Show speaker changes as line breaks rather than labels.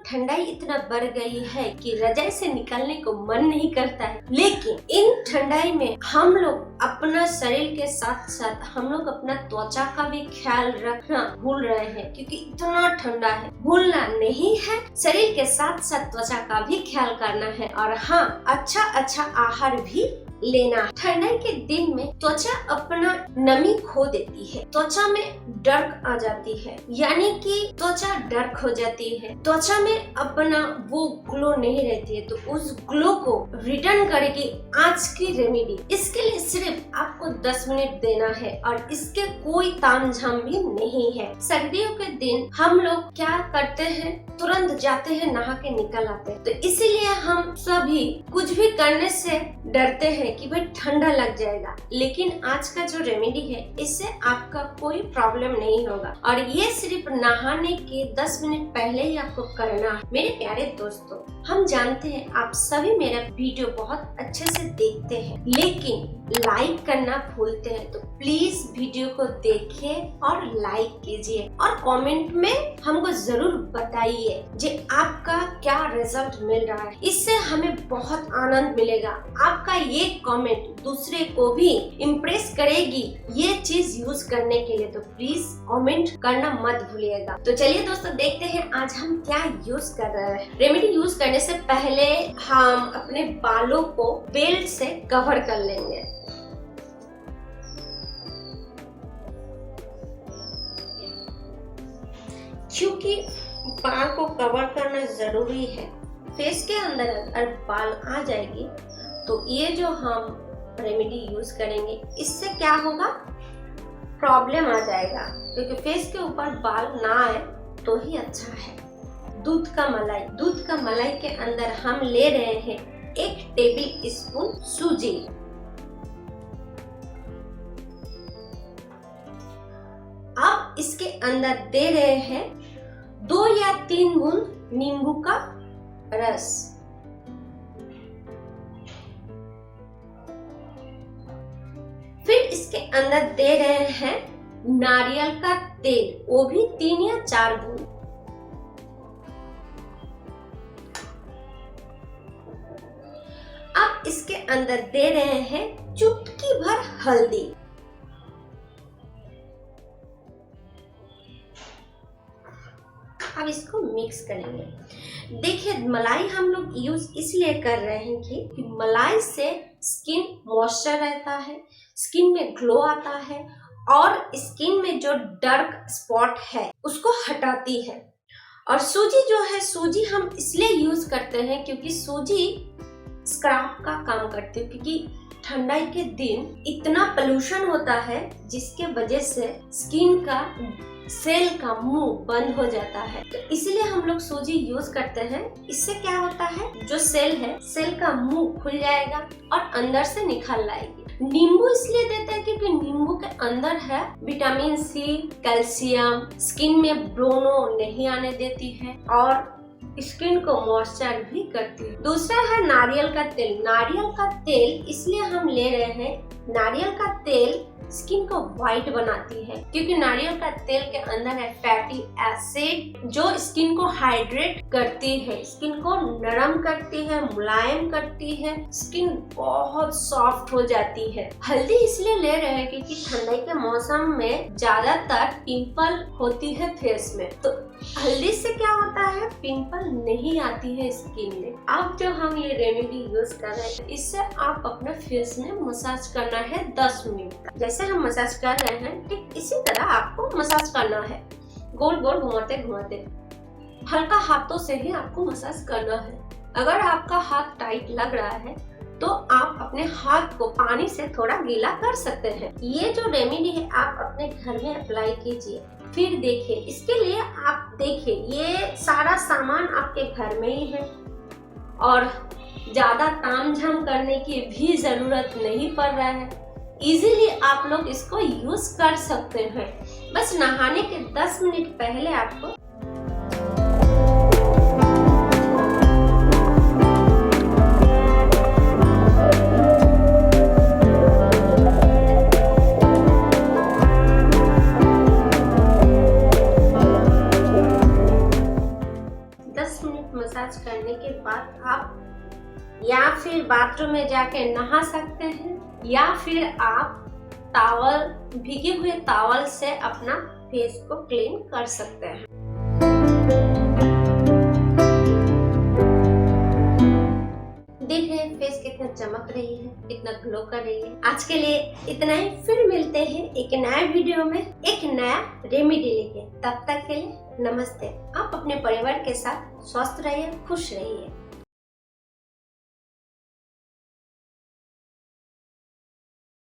ठंडाई इतना बढ़ गई है कि रजाई से निकलने को मन नहीं करता है। लेकिन इन ठंडाई में हम लोग अपना शरीर के साथ साथ हम लोग अपना त्वचा का भी ख्याल रखना भूल रहे हैं, क्योंकि इतना ठंडा है। भूलना नहीं है, शरीर के साथ साथ त्वचा का भी ख्याल करना है और हाँ, अच्छा आहार भी लेना। ठंडाई के दिन में त्वचा अपना नमी खो देती है, त्वचा में डार्क आ जाती है, यानी कि त्वचा डार्क हो जाती है, त्वचा में अपना वो ग्लो नहीं रहती है। तो उस ग्लो को रिटर्न करेगी आज की रेमेडी। इसके लिए सिर्फ आपको 10 मिनट देना है और इसके कोई तामझाम भी नहीं है। सर्दियों के दिन हम लोग क्या करते हैं, तुरंत जाते हैं, नहा के निकल आते हैं। तो इसीलिए हम सभी कुछ भी करने से डरते हैं कि भाई ठंडा लग जाएगा। लेकिन आज का जो रेमेडी है, इससे आपका कोई प्रॉब्लम नहीं होगा और ये सिर्फ नहाने के 10 मिनट पहले ही आपको करना है। मेरे प्यारे दोस्तों, हम जानते हैं आप सभी मेरा वीडियो बहुत अच्छे से देखते हैं, लेकिन लाइक करना भूलते हैं। तो प्लीज वीडियो को देखिए और लाइक कीजिए और कमेंट में हमको जरूर बताइए जे आपका क्या रिजल्ट मिल रहा है। इससे हमें बहुत आनंद मिलेगा। आपका ये कमेंट दूसरे को भी इम्प्रेस करेगी ये चीज यूज करने के लिए। तो प्लीज कमेंट करना मत भूलिएगा। तो चलिए दोस्तों, देखते हैं आज हम क्या यूज कर रहे हैं। रेमेडी यूज करने से पहले हम अपने बालों को बेल्ट से कवर कर लेंगे। क्योंकि बाल को कवर करना जरूरी है। फेस के अंदर अगर बाल आ जाएगी तो ये जो हम रेमेडी यूज करेंगे, इससे क्या होगा, प्रॉब्लम आ जाएगा। क्योंकि फेस के ऊपर बाल ना आए तो ही अच्छा है। दूध का मलाई के अंदर हम ले रहे हैं 1 टेबल स्पून सूजी। अब इसके अंदर दे रहे हैं 2 या 3 बूंद नींबू का रस। फिर इसके अंदर दे रहे हैं नारियल का तेल, वो भी 3 या 4 बूंद। अब इसके अंदर दे रहे हैं चुटकी भर हल्दी। अब इसको मिक्स करेंगे। देखिए, मलाई हम लोग यूज इसलिए कर रहे हैं कि मलाई से स्किन मॉइस्चर रहता है, स्किन में ग्लो आता है और स्किन में जो डार्क स्पॉट है उसको हटाती है। और सूजी जो है, सूजी हम इसलिए यूज करते हैं क्योंकि सूजी स्क्रब का काम करती है। क्योंकि ठंडाई के दिन इतना पोल्यूशन होता है जिसके वजह से स्किन का सेल का मुंह बंद हो जाता है। तो इसलिए हम लोग सूजी यूज करते हैं। इससे क्या होता है, जो सेल है, सेल का मुंह खुल जाएगा और अंदर से निकल लाएगी। नींबू इसलिए देते हैं क्योंकि नींबू के अंदर है विटामिन सी, कैल्शियम, स्किन में ब्रोनो नहीं आने देती है और स्किन को मॉइस्चर भी करती है। दूसरा है नारियल का तेल। नारियल का तेल इसलिए हम ले रहे हैं, नारियल का तेल स्किन को व्हाइट बनाती है क्योंकि नारियल का तेल के अंदर है फैटी एसिड जो स्किन को हाइड्रेट करती है, स्किन को नरम करती है, मुलायम करती है, स्किन बहुत सॉफ्ट हो जाती है। हल्दी इसलिए ले रहे हैं क्योंकि ठंडाई के मौसम में ज्यादातर पिंपल होती है फेस में। तो हल्दी से क्या होता है, पिंपल नहीं आती है स्किन में। अब जो हम ये रेमेडी यूज कर रहे हैं, इससे आप अपने फेस में मसाज करना है 10 मिनट तक। जैसे हम मसाज कर रहे हैं, ठीक इसी तरह आपको मसाज करना है, गोल गोल घुमाते घुमाते। हल्का हाथों से ही आपको मसाज करना है। अगर आपका हाथ टाइट लग रहा है तो आप अपने हाथ को पानी से थोड़ा गीला कर सकते हैं। ये जो रेमेडी है आप अपने घर में अप्लाई कीजिए। फिर देखिए, इसके लिए आप देखिए ये सारा सामान आपके घर में ही है और ज्यादा तामझाम करने की भी जरूरत नहीं पड़ रहा है। इजीली आप लोग इसको यूज कर सकते हैं। बस नहाने के 10 मिनट पहले आपको 10 मिनट मसाज करने के बाद आप या फिर बाथरूम में जाके नहा सकते हैं या फिर आप भीगे हुए टॉवल से अपना फेस को क्लीन कर सकते हैं। देख रहे हैं फेस कितना चमक रही है, कितना ग्लो कर रही है। आज के लिए इतना ही, फिर मिलते हैं एक नया वीडियो में एक नया रेमेडी लेके। तब तक के लिए नमस्ते। आप अपने परिवार के साथ स्वस्थ रहिए, खुश रहिए।